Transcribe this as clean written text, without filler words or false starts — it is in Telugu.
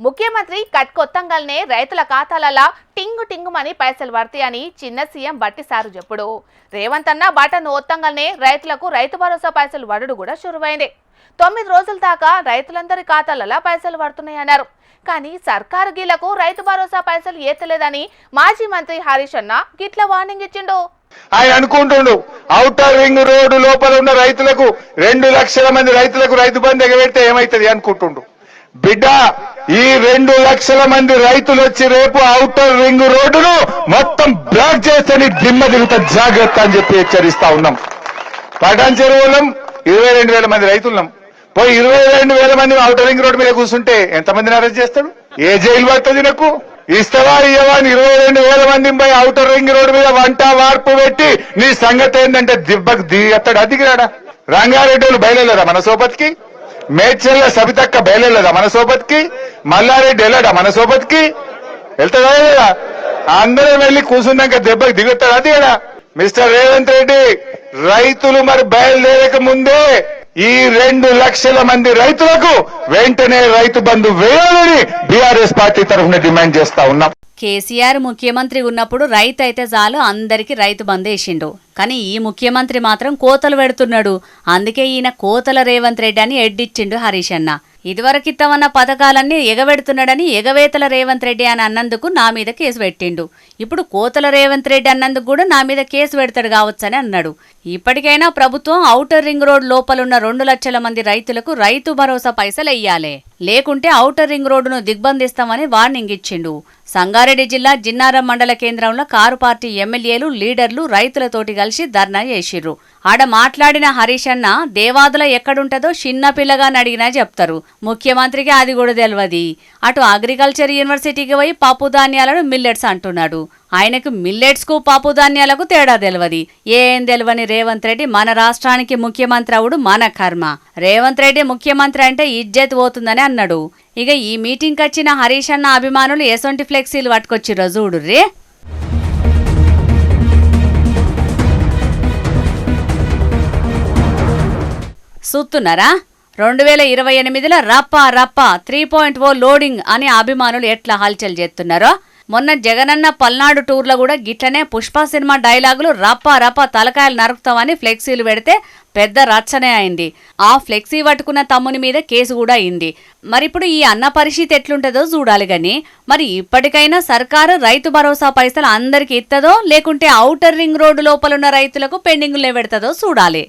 ముఖ్యమంత్రి కట్కొత్తంగానే రైతుల ఖాతాలలో టింగు టింగుమని పైసలు పడతాయని చిన్న సీఎం బట్టి సారు చెప్పుడు. రేవంత్ అన్న బాటను ఒత్తంగానే రైతులకు రైతు భరోసా పైసలు వడుడు కూడా షురువైంది. 9 రోజుల దాకా రైతులందరి ఖాతాలలో పైసలు పడుతున్నాయన్నారు. కానీ సర్కారు గీలకు రైతు భరోసా పైసలు ఏతలేదని మాజీ మంత్రి హరీష్ అన్న గిట్ల వార్నింగ్ ఇచ్చిండు. ఆయన అనుకుంటుండు ఔటర్ రింగ్ రోడ్డు లోపల ఉన్న రైతులకు 2 లక్షల మంది రైతులకు రైతు బంధు ఎగబెడితే ఏమైతుంది అనుకుంటుండు. బిడ్డ, ఈ 2 లక్షల మంది రైతులు వచ్చి రేపు ఔటర్ రింగ్ రోడ్డును మొత్తం బ్లాక్ చేస్తే దిమ్మ తిరుగుతా జాగ్రత్త అని చెప్పి హెచ్చరిస్తా ఉన్నాం. పటాన్ చెరువులం 22,000 మంది రైతులున్నాం. పోయి 22,000 మంది ఔటర్ రింగ్ రోడ్డు మీద కూర్చుంటే ఎంతమందిని అరెస్ట్ చేస్తాడు? ఏ జైలు పడుతుంది? నాకు ఇస్తావా ఇయ్యవా? 22,000 మంది పోయి ఔటర్ రింగ్ రోడ్డు మీద వంట వార్పు పెట్టి నీ సంగతి ఏంటంటే దిబ్బకు దిగతాడు. అదిగిరాడా? రంగారెడ్డి బయలుదేరా మన సోపతికి? మేడ్చల్ల సబితక్క బయలుదేరదా మన సోపతికి? మల్లారెడ్డి వెళ్ళాడా మన సోపతికి? వెళ్తాడా లేదా? అందరం వెళ్ళి కూర్చున్నాక దెబ్బకి దిగుతాడు. అది కదా మిస్టర్ రేవంత్ రెడ్డి, రైతులు మరి బయలుదేరక ముందే ఈ 2 లక్షల మంది రైతులకు వెంటనే రైతు బంధు వేయాలని బీఆర్ఎస్ పార్టీ తరఫున డిమాండ్ చేస్తా ఉన్నాం. కేసీఆర్ ముఖ్యమంత్రి ఉన్నప్పుడు రైతు అయితే చాలు అందరికి రైతు బంధు వేసిండు. కానీ ఈ ముఖ్యమంత్రి మాత్రం కోతలు పెడుతున్నాడు. అందుకే ఈయన కోతల రేవంత్ రెడ్డి అని ఎడ్డిచ్చిండు హరీష్ అన్న. ఇదివరకిత్తమన్న పథకాలన్నీ ఎగబెడుతున్నాడని ఎగవేతల రేవంత్ రెడ్డి అని అన్నందుకు నా మీద కేసు పెట్టిండు. ఇప్పుడు కోతల రేవంత్ రెడ్డి అన్నందుకు కూడా నా మీద కేసు పెడతాడు కావచ్చని అన్నాడు. ఇప్పటికైనా ప్రభుత్వం ఔటర్ రింగ్ రోడ్ లోపలున్న 2 లక్షల మంది రైతులకు రైతు భరోసా పైసలు వెయ్యాలి, లేకుంటే ఔటర్ రింగ్ రోడ్డును దిగ్బంధిస్తామని వార్నింగ్ ఇచ్చిండు. సంగారెడ్డి జిల్లా జిన్నారం మండల కేంద్రంలో కారు పార్టీ ఎమ్మెల్యేలు, లీడర్లు రైతులతోటి కలిసి ధర్నా చేసిర్రు. ఆడ మాట్లాడిన హరీష్ అన్న దేవాదుల ఎక్కడుంటదో చిన్న పిల్లగా అడిగినా చెప్తారు. ముఖ్యమంత్రికి అది కూడా తెలియదు. అటు అగ్రికల్చర్ యూనివర్సిటీకి పోయి పప్పు ధాన్యాలను మిల్లెట్స్ అంటున్నాడు. ఆయనకు మిల్లెట్స్ కు పప్పు ధాన్యాలకు తేడా తెలియదు. ఏం తెలియని రేవంత్ రెడ్డి మన రాష్ట్రానికి ముఖ్యమంత్రి అవుడు మన కర్మ. రేవంత్ రెడ్డి ముఖ్యమంత్రి అంటే ఇజ్జత్ పోతుందని అన్నాడు. ఇక ఈ మీటింగ్కి వచ్చిన హరీష్ అన్న అభిమానులు ఎసొంటి ఫ్లెక్సీలు పట్టుకొచ్చిర్రో చూడుర్రే. చూస్తున్నారా? 2028లో రప్పా రప్పా 3.0 లోడింగ్ అని అభిమానులు ఎట్లా హల్చల్ చేస్తున్నారో. మొన్న జగనన్న పల్నాడు టూర్లో కూడా గిట్లనే పుష్ప సినిమా డైలాగులు రప్పా రప్పా తలకాయలు నరుకుతామని ఫ్లెక్సీలు పెడితే పెద్ద రచ్చనే అయింది. ఆ ఫ్లెక్సీ పట్టుకున్న తమ్ముని మీద కేసు కూడా అయింది. మరిప్పుడు ఈ అన్న పరిస్థితి ఎట్లుంటుందో చూడాలి. గాని మరి ఇప్పటికైనా సర్కారు రైతు భరోసా పైసలు అందరికి ఇస్తుందో, లేకుంటే ఔటర్ రింగ్ రోడ్డు లోపలున్న రైతులకు పెండింగులే పెడతదో చూడాలి.